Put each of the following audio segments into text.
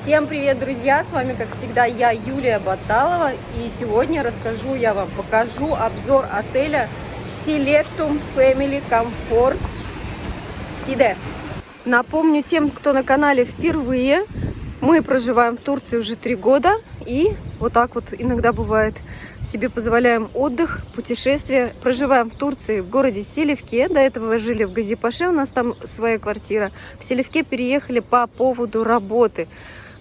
Всем привет, друзья! С вами, как всегда, я, Юлия Баталова. И сегодня покажу обзор отеля Selectum Family Comfort Side. Напомню тем, кто на канале впервые, мы проживаем в Турции уже 3 года. И вот так вот иногда бывает, себе позволяем отдых, путешествия. Проживаем в Турции, в городе Селевке. До этого жили в Газипаше, у нас там своя квартира. В Селевке переехали по поводу работы.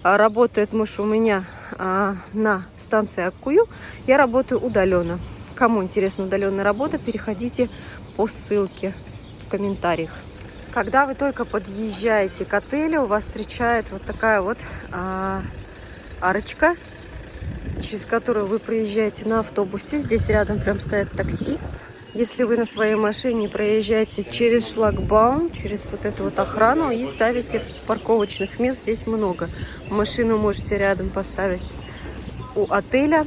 Работает муж у меня на станции Аккую. Я работаю удаленно. Кому интересна удаленная работа, переходите по ссылке в комментариях. Когда вы только подъезжаете к отелю, вас встречает вот такая вот арочка, через которую вы проезжаете на автобусе. Здесь рядом прям стоят такси. Если вы на своей машине проезжаете через шлагбаум, через вот эту вот охрану и ставите парковочных мест, здесь много. Машину можете рядом поставить у отеля.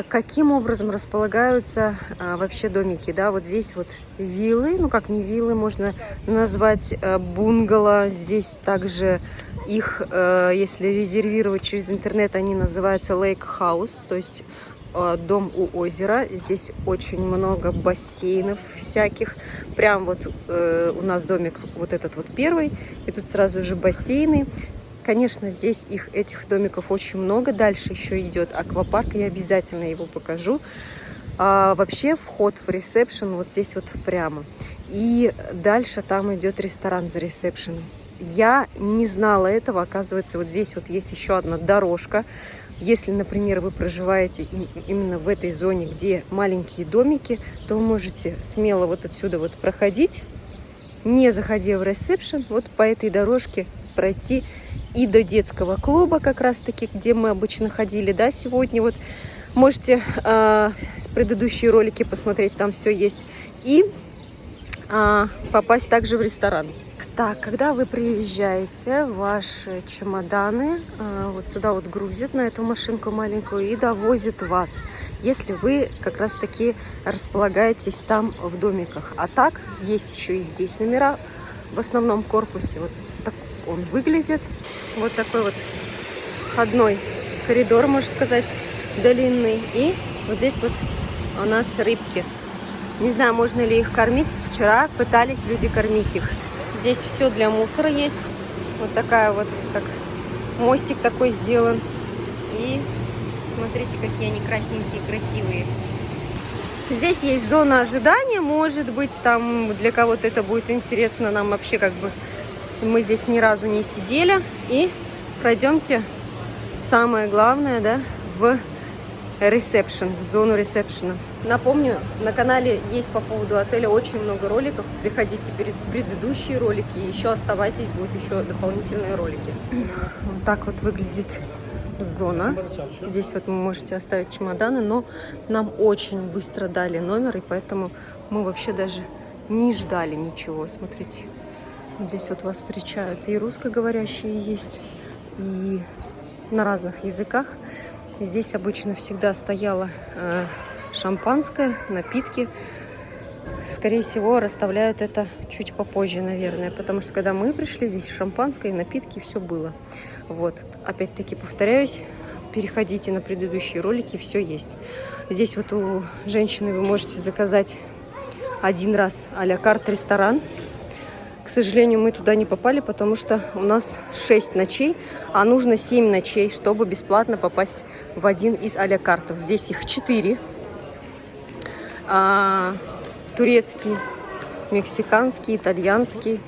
Каким образом располагаются вообще домики? Да, вот здесь вот виллы, ну как не виллы, можно назвать бунгало. Здесь также их, если резервировать через интернет, они называются Lake House, то есть дом у озера. Здесь очень много бассейнов всяких. Прям вот у нас домик вот этот вот первый, и тут сразу же бассейны. Конечно, здесь этих домиков очень много. Дальше еще идет аквапарк, я обязательно его покажу. Вообще вход в ресепшн вот здесь вот прямо. И дальше там идет ресторан за ресепшеном. Я не знала этого, оказывается, вот здесь вот есть еще одна дорожка. Если, например, вы проживаете именно в этой зоне, где маленькие домики, то вы можете смело вот отсюда вот проходить, не заходя в ресепшн, вот по этой дорожке пройти и до детского клуба, как раз-таки, где мы обычно ходили, да, сегодня. Вот можете с предыдущие ролики посмотреть, там все есть. И попасть также в ресторан. Так, когда вы приезжаете, ваши чемоданы вот сюда вот грузят на эту машинку маленькую и довозят вас, если вы как раз таки располагаетесь там в домиках. А так, есть еще и здесь номера в основном корпусе. Вот так он выглядит. Вот такой вот входной коридор, можно сказать, длинный. И вот здесь вот у нас рыбки. Не знаю, можно ли их кормить. Вчера пытались люди кормить их. Здесь все для мусора есть. Вот такая вот, как мостик такой сделан. И смотрите, какие они красненькие, красивые. Здесь есть зона ожидания. Может быть, там для кого-то это будет интересно. Нам вообще как бы мы здесь ни разу не сидели. И пройдемте, самое главное, да, в ресепшн, в зону ресепшена. Напомню, на канале есть по поводу отеля очень много роликов. Приходите перед предыдущие ролики, и еще оставайтесь, будут еще дополнительные ролики. Вот так вот выглядит зона. Здесь вот вы можете оставить чемоданы, но нам очень быстро дали номер, и поэтому мы вообще даже не ждали ничего. Смотрите, здесь вот вас встречают и русскоговорящие есть, и на разных языках. Здесь обычно всегда стояло шампанское, напитки. Скорее всего, расставляют это чуть попозже, наверное, потому что когда мы пришли, здесь шампанское, напитки, все было. Вот, опять-таки повторяюсь, переходите на предыдущие ролики, все есть. Здесь вот у женщины вы можете заказать один раз а-ля карт ресторан. К сожалению, мы туда не попали, потому что у нас 6 ночей, а нужно 7 ночей, чтобы бесплатно попасть в один из а-ля картов. Здесь их 4. Турецкий, мексиканский, итальянский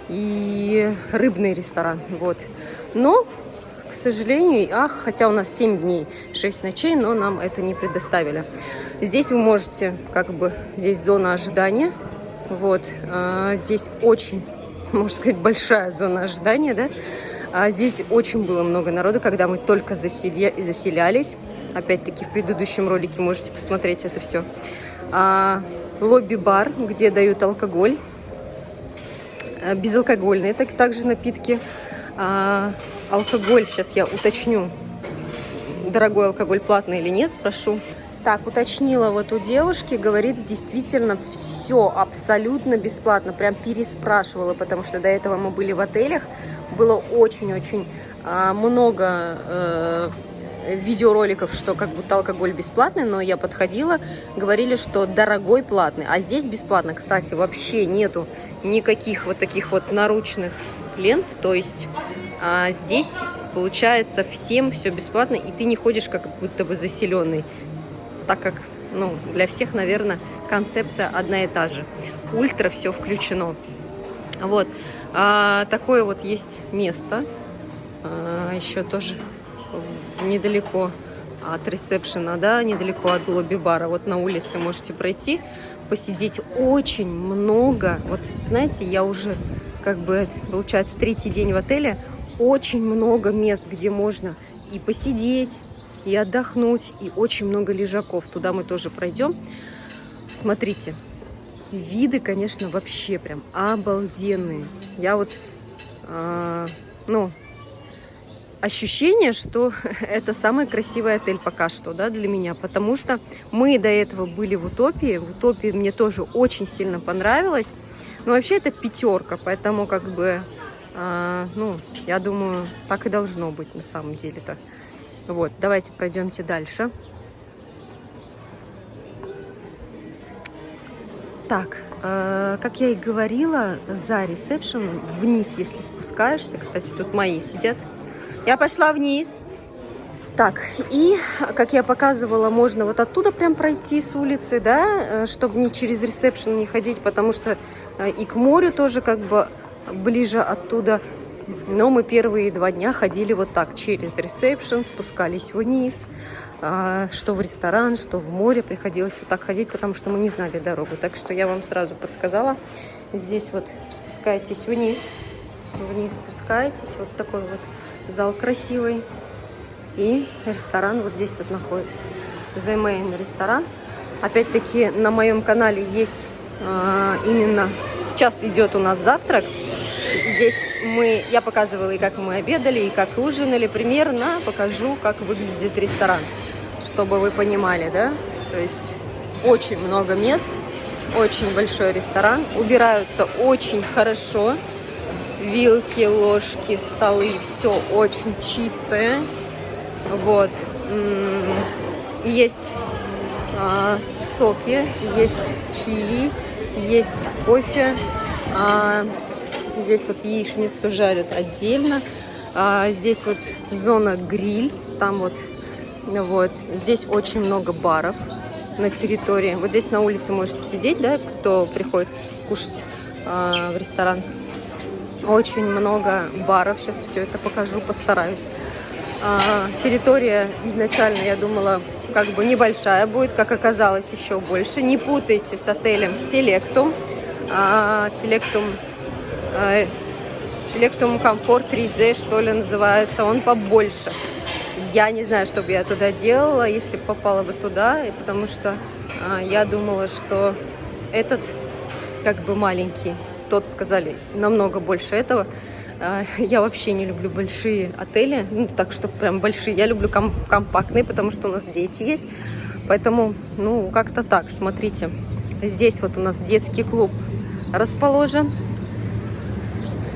и рыбный ресторан. Вот. Но, к сожалению, хотя у нас 7 дней, 6 ночей, но нам это не предоставили. Здесь вы можете, как бы, здесь зона ожидания. Вот, здесь очень, можно сказать, большая зона ожидания, да. Здесь очень было много народу, когда мы только заселялись. Опять-таки, в предыдущем ролике можете посмотреть это все. Лобби-бар, где дают алкоголь. Безалкогольные также напитки. Алкоголь, сейчас я уточню, дорогой алкоголь платный или нет, спрошу. Так, уточнила вот у девушки, говорит, действительно все абсолютно бесплатно. Прям переспрашивала, потому что до этого мы были в отелях. Было очень-очень много видеороликов, что как будто алкоголь бесплатный, но я подходила, говорили, что дорогой платный. А здесь бесплатно, кстати, вообще нету никаких вот таких вот наручных лент. То есть здесь получается всем все бесплатно, и ты не ходишь как будто бы заселенный, так как, ну, для всех, наверное, концепция одна и та же. Ультра все включено. Вот. Такое вот есть место. Еще тоже недалеко от ресепшена, да, недалеко от лобби-бара. Вот на улице можете пройти, посидеть. Очень много. Вот, знаете, я уже, как бы, получается, 3-й день в отеле. Очень много мест, где можно и посидеть, и отдохнуть, и очень много лежаков. Туда мы тоже пройдем. Смотрите, виды, конечно, вообще прям обалденные. Я вот, ощущение, что это самый красивый отель пока что, да, для меня, потому что мы до этого были в Утопии. В Утопии мне тоже очень сильно понравилось. Но вообще это 5, поэтому как бы, я думаю, так и должно быть на самом деле-то. Вот, давайте пройдемте дальше. Так, как я и говорила, за ресепшеном вниз, если спускаешься, кстати, тут мои сидят. Я пошла вниз. Так, и, как я показывала, можно вот оттуда прям пройти с улицы, да, чтобы не через ресепшн не ходить, потому что и к морю тоже как бы ближе оттуда. Но мы первые 2 дня ходили вот так, через ресепшн, спускались вниз, что в ресторан, что в море. Приходилось вот так ходить, потому что мы не знали дорогу. Так что я вам сразу подсказала. Здесь вот спускайтесь вниз, спускаетесь, вот такой вот зал красивый. И ресторан вот здесь вот находится. The Main ресторан. Опять-таки на моем канале есть именно сейчас идет у нас завтрак. Здесь я показывала и как мы обедали, и как ужинали. Примерно покажу, как выглядит ресторан, чтобы вы понимали, да? То есть очень много мест, очень большой ресторан. Убираются очень хорошо. Вилки, ложки, столы, все очень чистое. Вот. Есть соки, есть чаи, есть кофе. Здесь вот яичницу жарят отдельно. Здесь вот зона гриль. Там вот. Здесь очень много баров на территории. Вот здесь на улице можете сидеть, да, кто приходит кушать в ресторан. Очень много баров. Сейчас все это покажу, постараюсь. Территория изначально, я думала, как бы небольшая будет, как оказалось, еще больше. Не путайте с отелем Selectum. Selectum Comfort 3Z, что ли, называется. Он побольше. Я не знаю, что бы я туда делала, если бы попала бы туда, потому что я думала, что этот как бы маленький. Тот, сказали, намного больше этого. Я вообще не люблю большие отели, так что прям большие. Я люблю компактные, потому что у нас дети есть. Поэтому, как-то так, смотрите. Здесь вот у нас детский клуб расположен.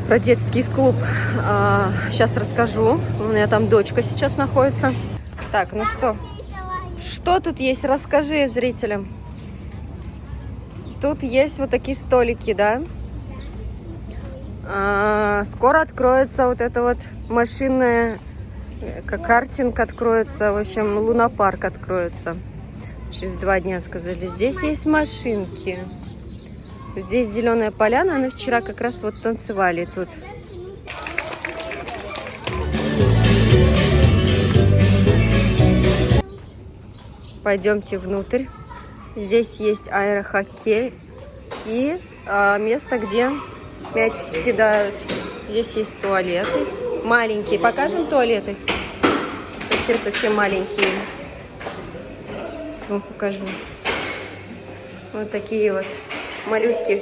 Про детский клуб сейчас расскажу. У меня там дочка сейчас находится. Так, ну что? Что тут есть? Расскажи зрителям. Тут есть вот такие столики, да? Скоро откроется вот это вот машинная, картинг откроется, в общем, лунопарк откроется. Через 2 дня сказали. Здесь есть машинки. Здесь зеленая поляна, мы вчера как раз вот танцевали тут. Пойдемте внутрь. Здесь есть аэрохоккей и место, где мячики кидают. Здесь есть туалеты. Маленькие. Покажем туалеты? Совсем-совсем маленькие. Сейчас вам покажу. Вот такие вот малюськи.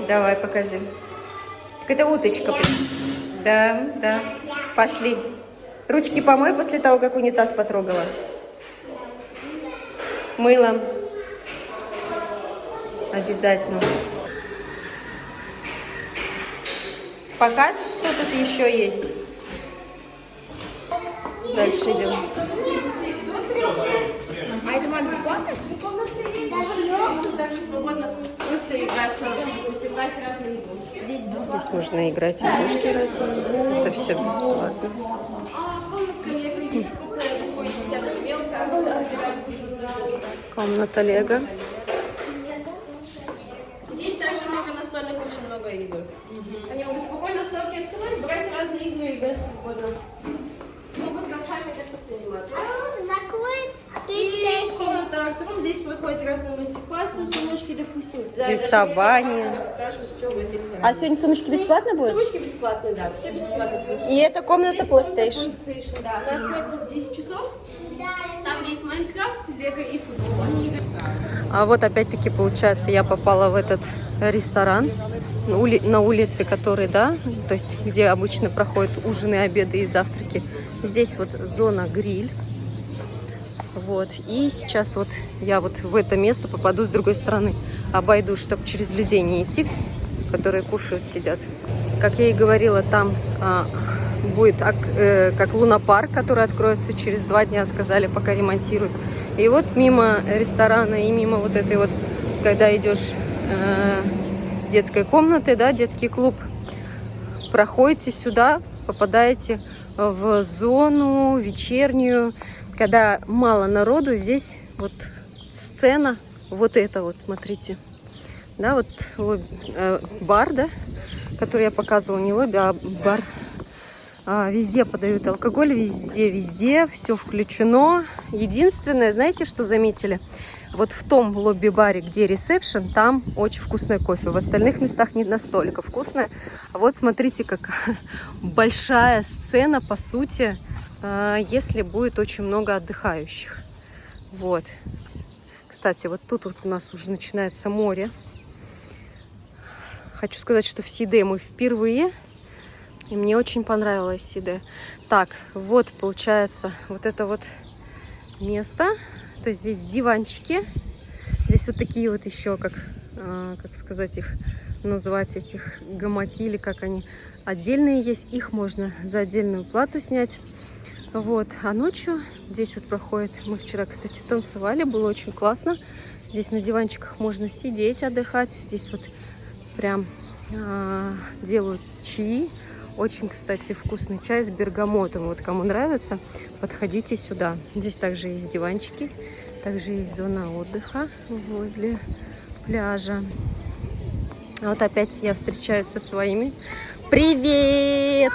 Давай, покажи. Так это уточка. Да. Пошли. Ручки помой после того, как унитаз потрогала. Мылом. Обязательно. Покажешь, что тут еще есть? Дальше идем. А это вам бесплатно? Тут также свободно просто играться, допустим, брать разные игрушки. Здесь можно играть игрушки разные. Это все бесплатно. Комната Лего. Здесь также много настольных, очень много игр. Они могут спокойно столки открывать, брать разные игры и играть свободно. Могут сами как-то заниматься. И комната акторов. Здесь проходят разные мастер-классы, сумочки, допустим. Рисование. А сегодня сумочки бесплатно будут? Сумочки бесплатные, да. Все бесплатно. И это комната PlayStation. Да, она откроется в 10 часов. Там есть Майнкрафт, Лего и футбол. А вот опять-таки получается, я попала в этот ресторан на улице, который, да, то есть где обычно проходят ужины, обеды и завтраки. Здесь вот зона гриль. Вот. И сейчас вот я вот в это место попаду с другой стороны. Обойду, чтобы через людей не идти, которые кушают, сидят. Как я и говорила, там будет как лунопарк, который откроется через 2 дня, сказали, пока ремонтируют. И вот мимо ресторана и мимо вот этой вот, когда идешь детской комнаты, да, детский клуб, проходите сюда, попадаете в зону вечернюю, когда мало народу. Здесь вот сцена, вот это вот, смотрите, да, вот бар, да, который я показывала, не лобби, а бар. Везде подают алкоголь, везде все включено. Единственное, знаете, что заметили? Вот в том лобби-баре, где ресепшн, там очень вкусное кофе. В остальных местах не настолько вкусное. А вот смотрите, как большая сцена, по сути, если будет очень много отдыхающих. Вот. Кстати, вот тут вот у нас уже начинается море. Хочу сказать, что в Сиде мы впервые. И мне очень понравилось Сиде. Так, вот получается вот это вот место. То есть здесь диванчики. Здесь вот такие вот еще, как сказать их, назвать этих гамаки или как они. Отдельные есть. Их можно за отдельную плату снять. Вот. А ночью здесь вот проходит. Мы вчера, кстати, танцевали. Было очень классно. Здесь на диванчиках можно сидеть, отдыхать. Здесь вот прям делают чаи. Очень, кстати, вкусный чай с бергамотом. Вот кому нравится, подходите сюда. Здесь также есть диванчики. Также есть зона отдыха возле пляжа. А вот опять я встречаюсь со своими. Привет!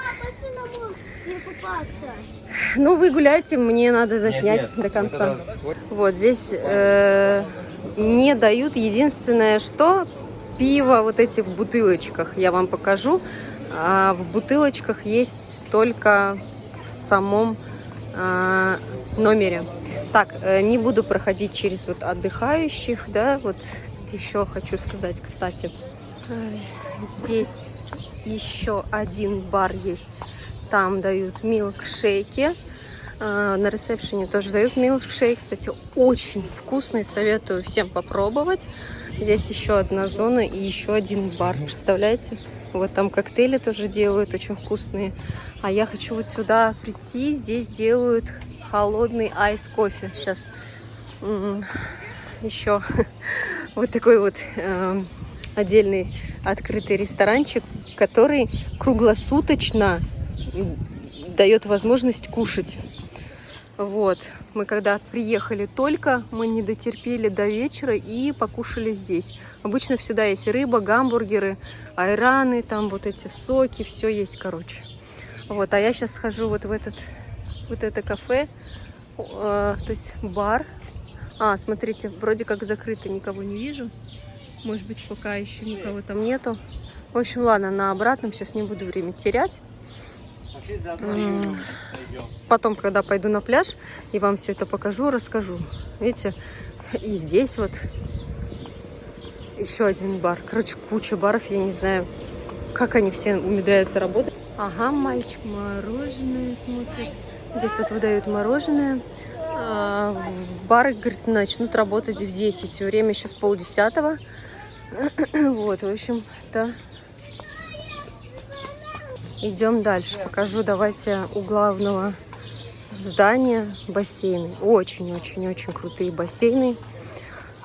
Ну, вы гуляйте, мне надо заснять до конца. Вот здесь не дают. Единственное, что пиво вот эти в бутылочках. Я вам покажу. А в бутылочках есть только в самом номере. Так, не буду проходить через вот отдыхающих, да, вот еще хочу сказать, кстати, здесь еще один бар есть, там дают милкшейки, на ресепшене тоже дают милкшейк, кстати, очень вкусный, советую всем попробовать. Здесь еще одна зона и еще один бар, представляете? Вот там коктейли тоже делают, очень вкусные. А я хочу вот сюда прийти. Здесь делают холодный айс-кофе. Сейчас еще вот такой вот отдельный открытый ресторанчик, который круглосуточно дает возможность кушать. Вот. Мы когда приехали только, мы не дотерпели до вечера и покушали здесь. Обычно всегда есть рыба, гамбургеры, айраны, там вот эти соки, все есть, короче. Вот, а я сейчас схожу вот в это кафе, то есть бар. Смотрите, вроде как закрыто, никого не вижу. Может быть, пока еще никого там нету. В общем, ладно, на обратном сейчас не буду время терять. Потом, когда пойду на пляж, и вам все это покажу, расскажу. Видите, и здесь вот еще один бар. Короче, куча баров, я не знаю, как они все умудряются работать. Ага, мальчик мороженое смотрит. Здесь вот выдают мороженое. Бары, говорит, начнут работать в 10. Время сейчас 9:30. Вот, в общем-то, Идем дальше. Покажу, давайте, у главного здания бассейны. Очень-очень-очень крутые бассейны.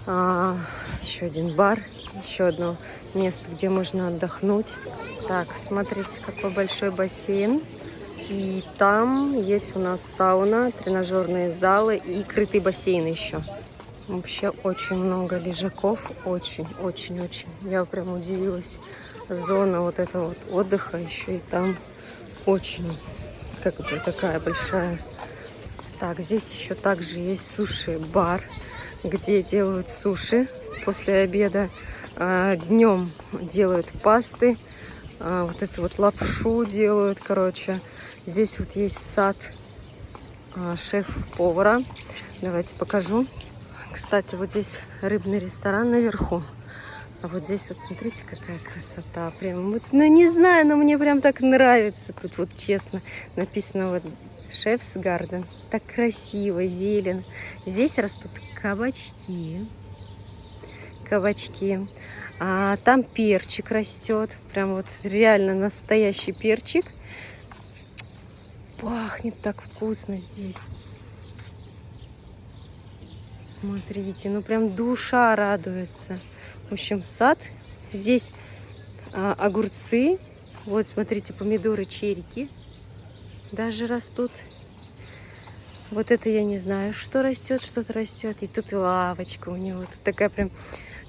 Еще один бар, еще одно место, где можно отдохнуть. Так, смотрите, какой большой бассейн. И там есть у нас сауна, тренажерные залы и крытый бассейн еще. Вообще очень много лежаков, очень-очень-очень. Я прям удивилась. Зона вот этого вот отдыха еще и там очень, как бы, такая большая. Так, здесь еще также есть суши-бар, где делают суши после обеда. Днем делают пасты, вот эту вот лапшу делают, короче. Здесь вот есть сад шеф-повара. Давайте покажу. Кстати, вот здесь рыбный ресторан наверху. А вот здесь вот смотрите, какая красота. Прям, вот, ну не знаю, но мне прям так нравится. Тут вот честно написано вот Шефс Гарден. Так красиво, зелено. Здесь растут кабачки. А там перчик растет. Прям вот реально настоящий перчик. Пахнет так вкусно здесь. Смотрите, ну прям душа радуется. В общем, сад. Здесь огурцы. Вот, смотрите, помидоры, черики даже растут. Вот это я не знаю, что растет, что-то растет. И тут и лавочка у него. Тут такая прям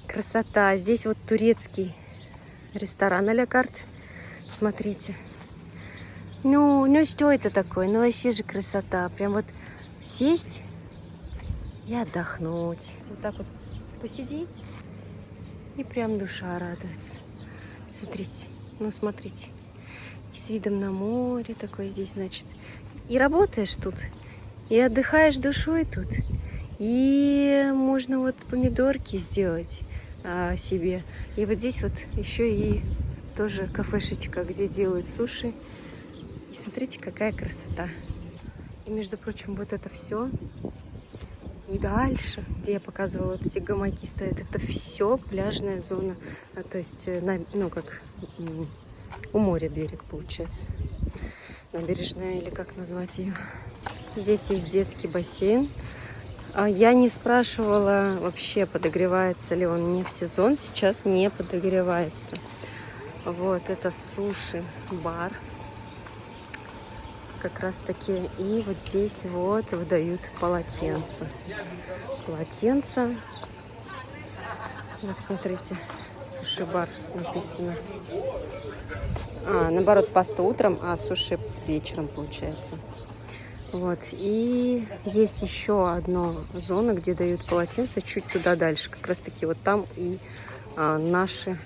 красота. Здесь вот турецкий ресторан а-ля карт. Смотрите. Ну что это такое? Ну вообще же красота. Прям вот сесть и отдохнуть. Вот так вот посидеть. И прям душа радуется. Смотрите, ну смотрите. И с видом на море такое здесь, значит. И работаешь тут, и отдыхаешь душой тут. И можно вот помидорки сделать себе. И вот здесь вот еще и тоже кафешечка, где делают суши. И смотрите, какая красота. И, между прочим, вот это все. И дальше, где я показывала, вот эти гамаки стоят, это все пляжная зона. То есть, ну, как у моря берег, получается. Набережная, или как назвать ее. Здесь есть детский бассейн. Я не спрашивала вообще, подогревается ли он не в сезон. Сейчас не подогревается. Вот, это суши-бар. Как раз таки. И вот здесь вот выдают полотенца. Полотенца. Вот смотрите, суши-бар написано. Наоборот, паста утром, а суши вечером получается. Вот. И есть еще одна зона, где дают полотенца чуть туда дальше. Как раз таки вот там и наши...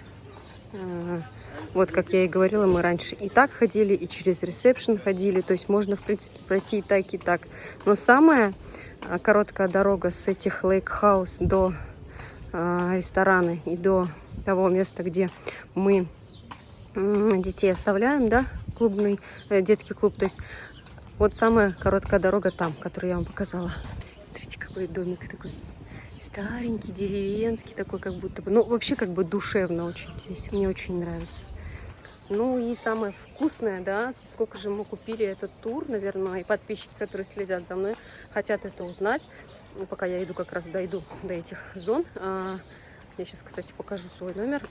Вот, как я и говорила, мы раньше и так ходили, и через ресепшн ходили. То есть можно, в принципе, пройти и так, и так. Но самая короткая дорога с этих лейк-хаус до ресторана и до того места, где мы детей оставляем, да, клубный, детский клуб. То есть вот самая короткая дорога там, которую я вам показала. Смотрите, какой домик такой. Старенький, деревенский такой, как будто бы. Ну, вообще, как бы душевно очень здесь. Мне очень нравится. Ну, и самое вкусное, да, сколько же мы купили этот тур, наверное, и подписчики, которые следят за мной, хотят это узнать. Ну, пока я иду, как раз дойду до этих зон. Я сейчас, кстати, покажу свой номер.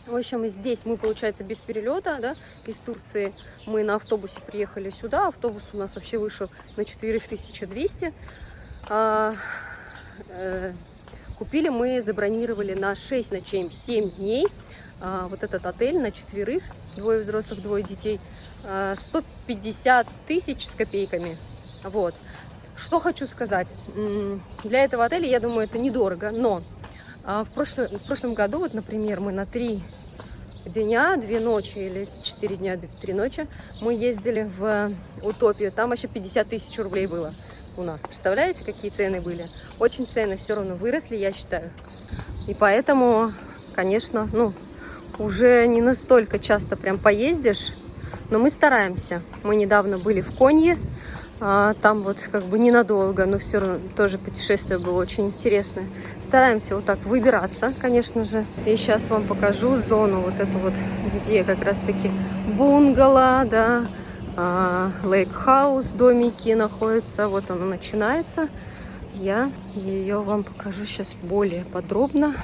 В общем, здесь мы, получается, без перелета, да, из Турции. Мы на автобусе приехали сюда. Автобус у нас вообще вышел на 4200. Купили мы, забронировали на 6 ночей, 7 дней. Вот этот отель на 4, 2 взрослых, 2 детей, 150 тысяч с копейками. Вот. Что хочу сказать. Для этого отеля, я думаю, это недорого, но в прошлом году, вот, например, мы на 3 дня, 2 ночи или 4 дня, 3 ночи, мы ездили в Утопию. Там вообще 50 тысяч рублей было у нас. Представляете, какие цены были? Очень цены все равно выросли, я считаю. И поэтому, конечно, ну, уже не настолько часто прям поездишь, но мы стараемся. Мы недавно были в Конье, Там вот как бы ненадолго, но все равно тоже путешествие было очень интересное. Стараемся вот так выбираться, конечно же. И сейчас вам покажу зону вот эту вот, где как раз-таки бунгало, да, лейк-хаус, домики находятся. Вот оно начинается. Я ее вам покажу сейчас более подробно.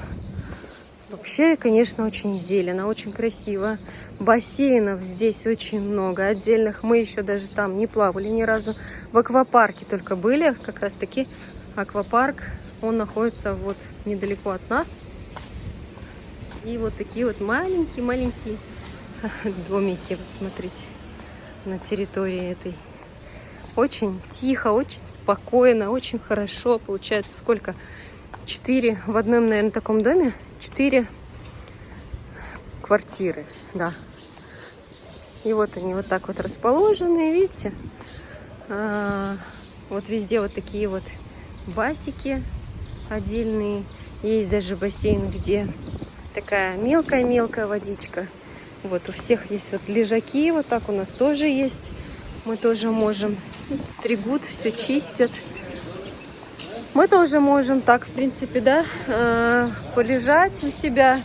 Вообще, конечно, очень зелено, очень красиво. Бассейнов здесь очень много отдельных. Мы еще даже там не плавали ни разу. В аквапарке только были. Как раз таки аквапарк, он находится вот недалеко от нас. И вот такие вот маленькие-маленькие домики. Вот смотрите, на территории этой. Очень тихо, очень спокойно, очень хорошо. Получается, сколько? 4 в одном, наверное, таком доме. 4 квартиры, да. И вот они вот так вот расположены, видите? Вот везде вот такие вот басики отдельные. Есть даже бассейн, где такая мелкая-мелкая водичка. Вот у всех есть вот лежаки, вот так у нас тоже есть. Мы тоже можем. Стригут, все чистят. Мы тоже можем так, в принципе, да, полежать у себя.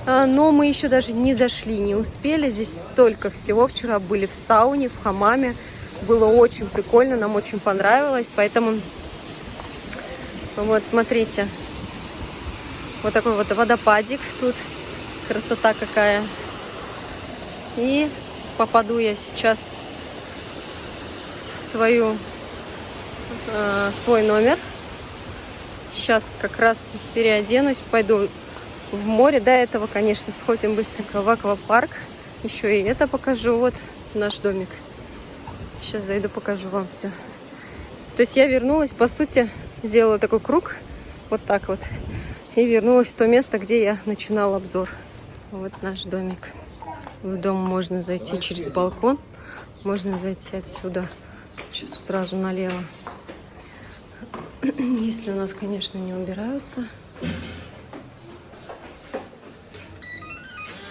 Но мы еще даже не дошли, не успели. Здесь столько всего. Вчера были в сауне, в хамаме. Было очень прикольно, нам очень понравилось. Поэтому, вот, смотрите. Вот такой вот водопадик тут. Красота какая. И попаду я сейчас в свой номер. Сейчас как раз переоденусь, пойду в море. До этого, конечно, сходим быстренько в аквапарк. Еще и это покажу. Вот наш домик. Сейчас зайду, покажу вам все. То есть я вернулась, по сути, сделала такой круг. Вот так вот. И вернулась в то место, где я начинала обзор. Вот наш домик. В дом можно зайти через балкон. Можно зайти отсюда. Сейчас сразу налево. Если у нас, конечно, не убираются.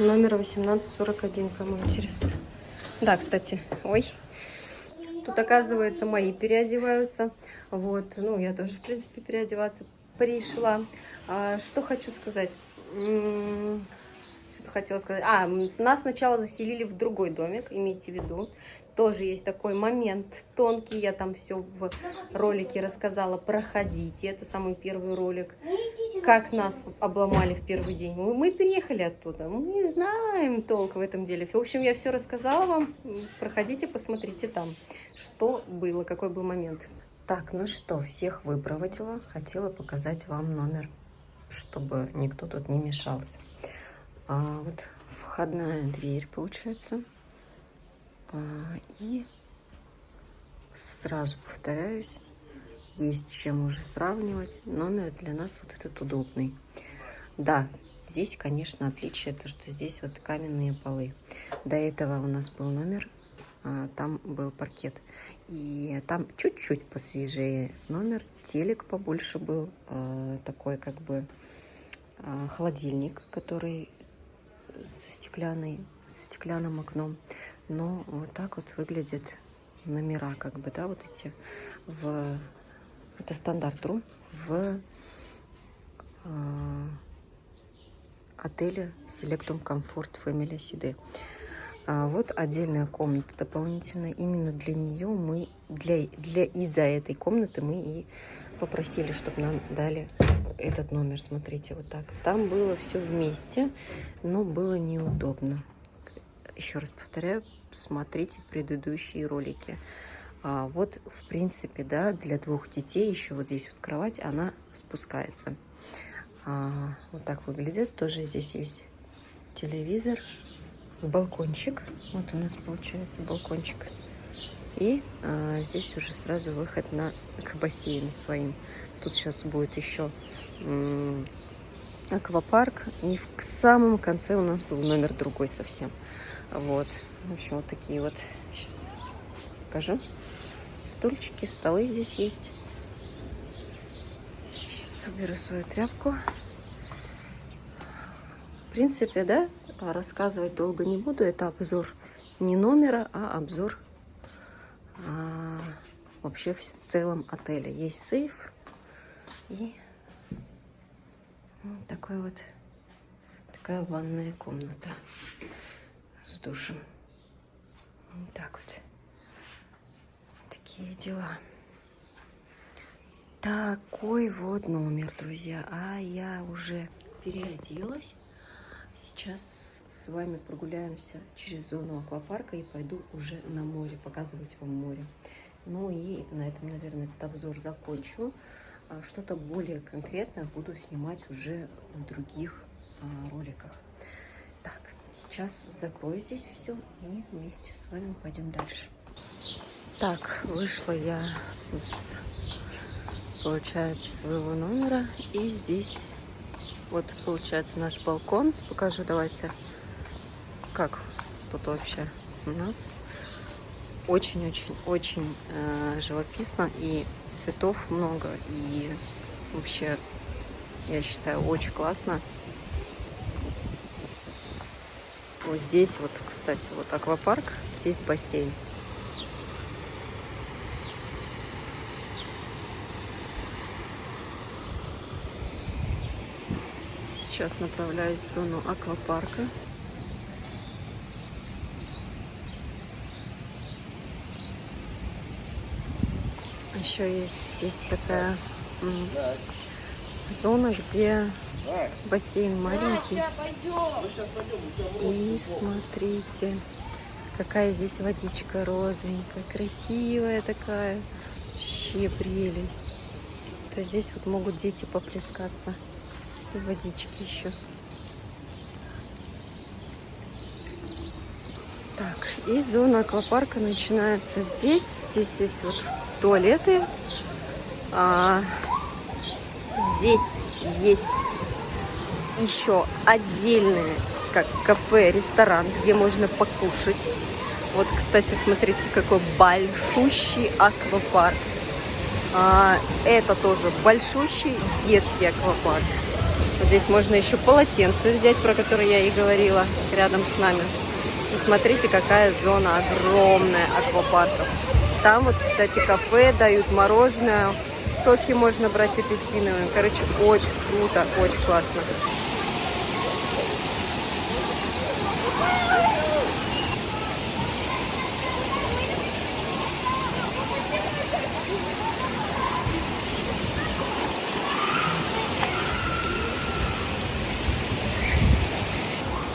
Номер 1841, кому интересно. Да, кстати, ой. Тут, оказывается, мои переодеваются. Вот, ну, я тоже, в принципе, переодеваться пришла. Что хочу сказать. Что-то хотела сказать. Нас сначала заселили в другой домик, имейте в виду. Тоже есть такой момент тонкий. Я там все в ролике рассказала. Проходите. Это самый первый ролик. Как нас обломали в первый день. Мы переехали оттуда. Мы не знаем толк в этом деле. В общем, я все рассказала вам. Проходите, посмотрите там, что было, какой был момент. Так, ну что, всех выпроводила. Хотела показать вам номер, чтобы никто тут не мешался. Вот входная дверь, получается. И сразу повторяюсь, есть чем уже сравнивать. Номер для нас вот этот удобный. Да, здесь, конечно, отличие, то, что здесь вот каменные полы. До этого у нас был номер, там был паркет. И там чуть-чуть посвежее номер, телек побольше был, такой как бы холодильник, который со стеклянным окном. Но вот так вот выглядят номера, как бы, да, вот эти. Это стандарт-рум в отеле Selectum Comfort Family CD. Вот отдельная комната дополнительная. Именно для нее мы, из-за этой комнаты мы и попросили, чтобы нам дали этот номер. Смотрите, вот так. Там было все вместе, но было неудобно. Еще раз повторяю, смотрите предыдущие ролики. Вот, в принципе, да, для 2 детей еще вот здесь вот кровать, она спускается. Вот так выглядит. Тоже здесь есть телевизор, балкончик. Вот у нас получается балкончик. И здесь уже сразу выход к бассейну своим. Тут сейчас будет еще аквапарк. И в самом конце у нас был номер другой совсем. Вот. В общем, вот такие вот. Сейчас покажу. Стульчики, столы здесь есть. Сейчас соберу свою тряпку. В принципе, да, рассказывать долго не буду. Это обзор не номера, а обзор, в вообще в целом отеле. Есть сейф и вот такая ванная комната с душем. Вот так вот. Такие дела. Такой вот номер, друзья. А я уже переоделась. Сейчас с вами прогуляемся через зону аквапарка и пойду уже на море, показывать вам море. Ну и на этом, наверное, этот обзор закончу. Что-то более конкретное буду снимать уже в других роликах. Так, сейчас закрою здесь все и вместе с вами пойдем дальше. Так, вышла я из, получается, своего номера. И здесь вот, получается, наш балкон. Покажу, давайте, как тут вообще у нас. Очень-очень-очень живописно, и цветов много, и вообще, я считаю, очень классно. Вот здесь вот, кстати, вот аквапарк, здесь бассейн. Сейчас направляюсь в зону аквапарка. Еще есть здесь такая зона, где бассейн маленький. И смотрите, какая здесь водичка розовенькая, красивая такая. Вообще прелесть. То здесь вот могут дети поплескаться. И водички еще. Так, и зона аквапарка начинается здесь. Здесь вот туалеты. Здесь есть еще отдельные, как кафе, ресторан, где можно покушать. Вот, кстати, смотрите, какой большущий аквапарк. Это тоже большущий детский аквапарк. Вот здесь можно еще полотенце взять, про которое я и говорила, рядом с нами. И смотрите, какая зона огромная аквапарков. Там вот, кстати, кафе, дают мороженое, соки можно брать апельсиновые. Короче, очень круто, очень классно.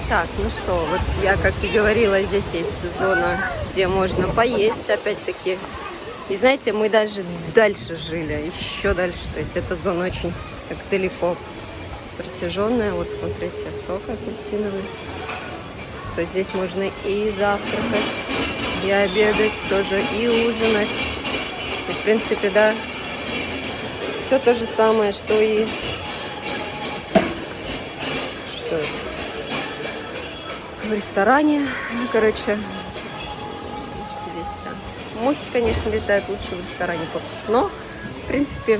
Так, ну что, вот я, как и говорила, здесь есть зона, где можно поесть, опять-таки. И знаете, мы даже дальше жили, еще дальше. То есть эта зона очень так далеко протяженная. Вот смотрите, сок апельсиновый. То есть здесь можно и завтракать, и обедать тоже, и ужинать. И, в принципе, да, все то же самое, что и... Что это? В ресторане, короче, здесь, да. Мухи, конечно, летают, лучше в ресторане покушать, но, в принципе,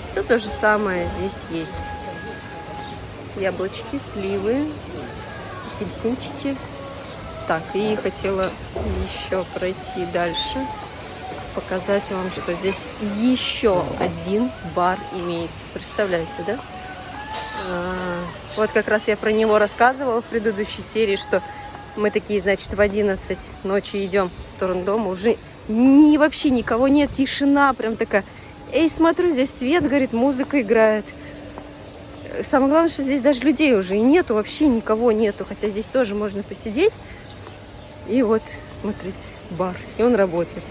все то же самое здесь есть. Яблочки, сливы, апельсинчики. Так, и хотела еще пройти дальше, показать вам, что здесь еще один бар имеется. Представляете, да? Вот как раз я про него рассказывала в предыдущей серии, что мы такие, значит, в 11 ночи идем в сторону дома, уже вообще никого нет, тишина прям такая. Эй, смотрю, здесь свет горит, музыка играет. Самое главное, что здесь даже людей уже и нету, вообще никого нету, хотя здесь тоже можно посидеть. И вот, смотрите, бар, и он работает.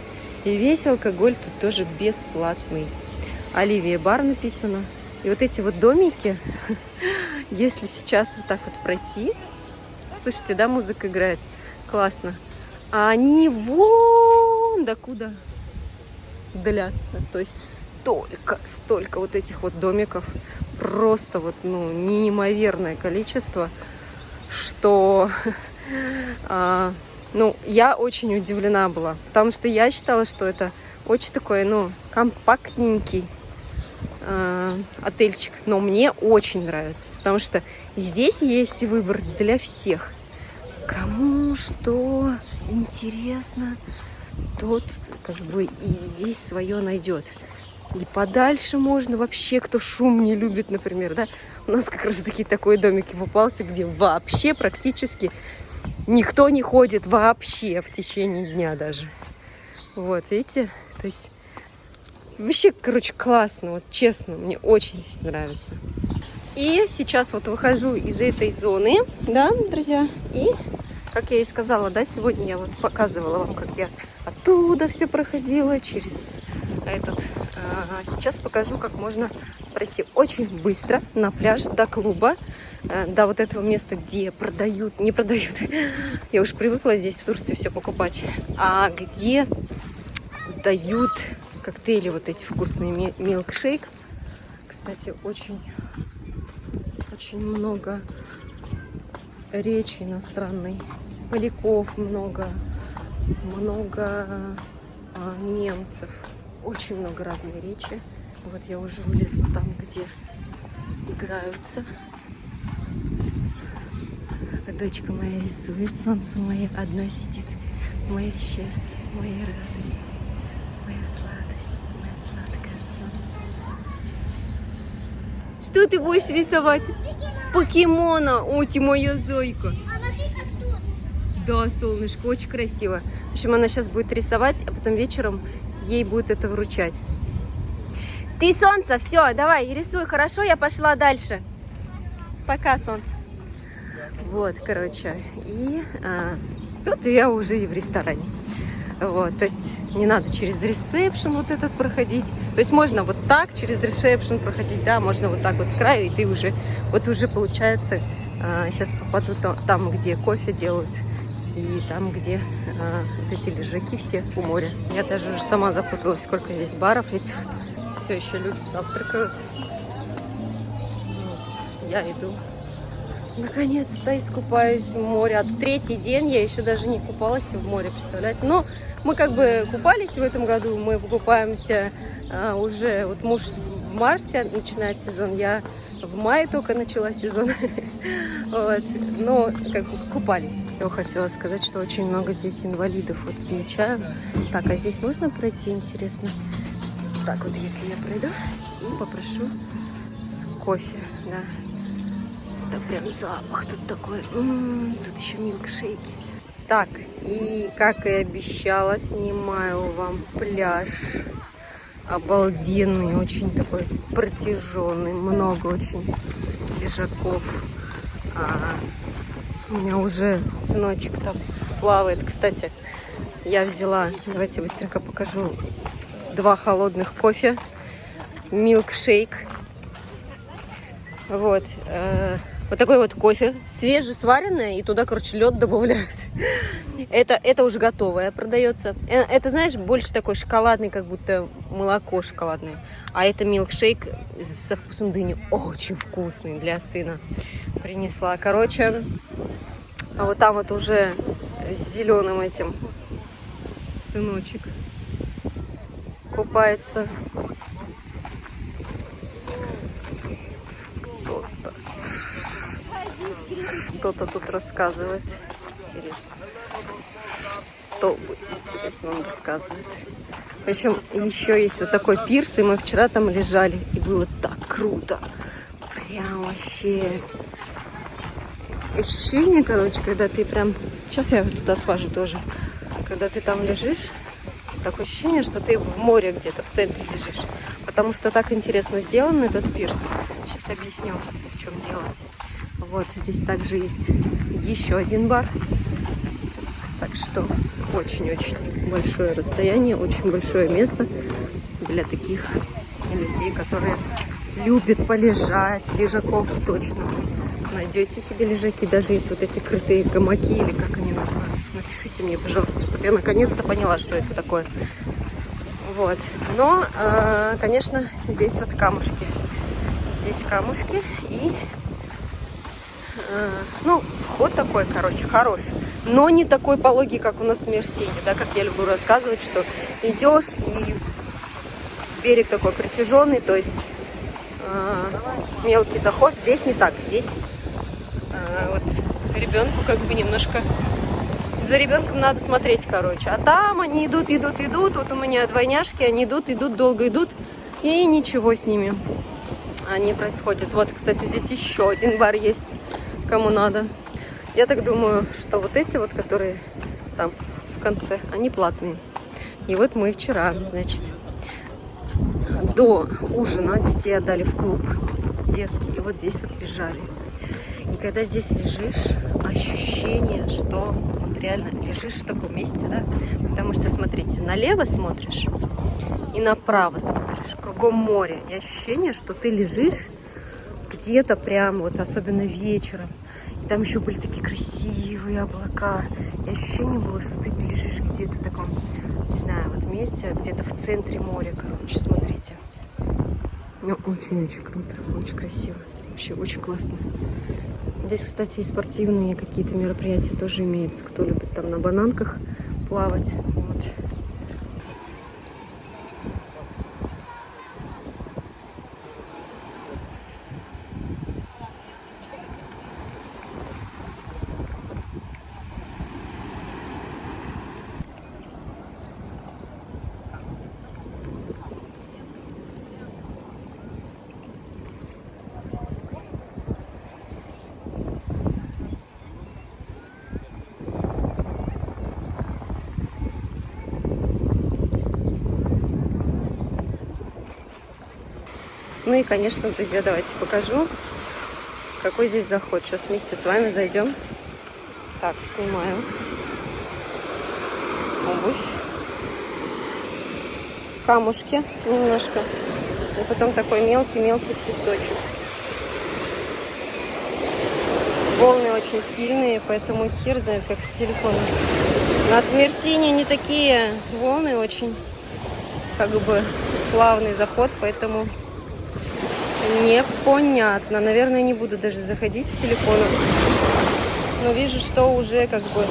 И весь алкоголь тут тоже бесплатный. Оливия бар написано. И вот эти вот домики, если сейчас вот так вот пройти, слышите, да, музыка играет, классно, а они вон докуда длятся, то есть столько вот этих вот домиков, просто вот, ну, неимоверное количество, что, ну, я очень удивлена была, потому что я считала, что это очень такой, ну, компактненький отельчик, но мне очень нравится, потому что здесь есть выбор для всех. Кому что интересно, тот как бы и здесь свое найдет. И подальше можно вообще, кто шум не любит, например, да. У нас как раз таки такой домик и попался, где вообще практически никто не ходит вообще в течение дня даже. Вот, видите? То есть вообще, короче, классно, вот честно, мне очень здесь нравится. И сейчас вот выхожу из этой зоны, да, друзья, и, как я и сказала, да, сегодня я вот показывала вам, как я оттуда все проходила, через этот. Сейчас покажу, как можно пройти очень быстро на пляж до клуба, до вот этого места, где продают, не продают, я уж привыкла здесь в Турции все покупать, а где дают коктейли вот эти вкусные, милкшейк. Кстати, очень много речи иностранной, поляков много немцев, очень много разной речи. Вот я уже вылезла там, где играются. Дочка моя рисует, солнце мое одна сидит. Мое счастье, моя радость, моя сладость, моя сладкое солнце. Что ты будешь рисовать? Покемона. О, ты моя зойка. Да, солнышко, очень красиво. В общем, она сейчас будет рисовать, а потом вечером ей будет это вручать. Ты, солнце, все, давай, рисуй, хорошо, я пошла дальше. Пока, солнце. Вот, короче, и вот я уже и в ресторане. Вот, то есть не надо через ресепшн вот этот проходить. То есть можно вот так через ресепшн проходить, да, можно вот так вот с краю, и ты уже, вот уже получается, сейчас попаду там, где кофе делают, и там, где вот эти лежаки все у моря. Я даже уже сама запуталась, сколько здесь баров этих. Все еще люди завтракают. Вот, я иду. Наконец-то искупаюсь в море. А третий день я еще даже не купалась в море, представляете? Но мы как бы купались в этом году, мы купаемся уже, вот муж в марте начинает сезон, я в мае только начала сезон. Вот. Но как бы купались. Я хотела сказать, что очень много здесь инвалидов, вот замечаю. Так, а здесь можно пройти, интересно? Так вот, если я пройду и попрошу кофе, да. Это прям запах тут такой. Тут еще милкшейки. Так, и как и обещала, снимаю вам пляж. Обалденный, очень такой протяженный, много очень лежаков. У меня уже сыночек там плавает. Кстати, я взяла, давайте быстренько покажу, 2 холодных кофе, милкшейк. Вот. Вот такой вот кофе, свежесваренное, и туда, короче, лед добавляют. Это уже готовое продается. Это, знаешь, больше такой шоколадный, как будто молоко шоколадное. А это милкшейк со вкусом дыни. Очень вкусный для сына. Принесла. Короче, а вот там вот уже с зеленым этим сыночек купается. Что-то тут рассказывает. Интересно. Что интересно он рассказывает. Причем еще есть вот такой пирс, и мы вчера там лежали. И было так круто. Прям вообще. Ощущение, короче, когда ты прям... Сейчас я туда свожу тоже. Когда ты там лежишь, такое ощущение, что ты в море где-то, в центре лежишь. Потому что так интересно сделан этот пирс. Сейчас объясню, в чем дело. Вот здесь также есть еще один бар. Так что очень-очень большое расстояние, очень большое место для таких людей, которые любят полежать. Лежаков точно найдете себе лежаки. Даже есть вот эти крытые гамаки, или как они называются. Напишите мне, пожалуйста, чтобы я наконец-то поняла, что это такое. Вот. Но, конечно, здесь вот камушки. Здесь камушки и... Ну, вход такой, короче, хороший. Но не такой пологий, как у нас в Мерсине, да, как я люблю рассказывать, что идешь и берег такой протяженный, то есть мелкий заход. Здесь не так. Здесь вот ребенку как бы немножко За ребенком надо смотреть, короче. А там они идут. Вот у меня двойняшки, они идут, долго идут. И ничего с ними не происходит. Вот, кстати, здесь еще один бар есть, кому надо. Я так думаю, что вот эти вот, которые там в конце, они платные. И вот мы вчера, значит, до ужина детей отдали в клуб детский. И вот здесь вот лежали. И когда здесь лежишь, ощущение, что вот реально лежишь в таком месте, да? Потому что, смотрите, налево смотришь и направо смотришь, кругом море. И ощущение, что ты лежишь где-то прям, вот особенно вечером. И там еще были такие красивые облака. И ощущение было, что ты лежишь где-то в таком, не знаю, вот месте, где-то в центре моря, короче, смотрите. Ну, очень-очень круто, очень красиво. Вообще очень классно. Здесь, кстати, и спортивные какие-то мероприятия тоже имеются. Кто любит там на бананках плавать. Вот. Ну и, конечно, друзья, давайте покажу, какой здесь заход. Сейчас вместе с вами зайдем. Так, снимаю обувь. Камушки немножко. И потом такой мелкий-мелкий песочек. Волны очень сильные, поэтому хер знает, как с телефона. На Мерсине не такие волны, очень как бы плавный заход, поэтому непонятно. Наверное, не буду даже заходить с телефоном. Но вижу, что уже как бы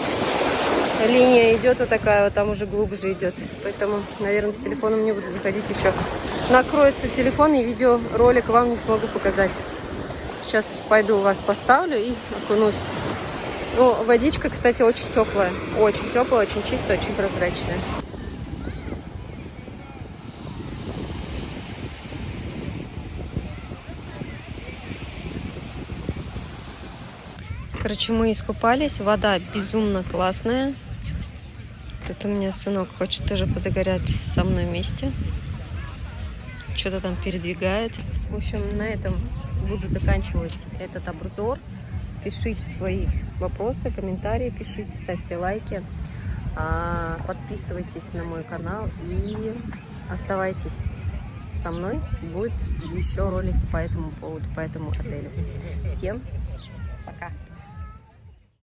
линия идет вот такая, вот там уже глубже идет. Поэтому, наверное, с телефоном не буду заходить еще. Накроется телефон и видеоролик вам не смогу показать. Сейчас пойду вас поставлю и окунусь. Ну, водичка, кстати, очень теплая. Очень теплая, очень чистая, очень прозрачная. Короче, мы искупались. Вода безумно классная. Тут у меня сынок хочет тоже позагорять со мной вместе. Что-то там передвигает. В общем, на этом буду заканчивать этот обзор. Пишите свои вопросы, комментарии, пишите, ставьте лайки. Подписывайтесь на мой канал и оставайтесь со мной. Будет еще ролики по этому поводу, по этому отелю. Всем пока!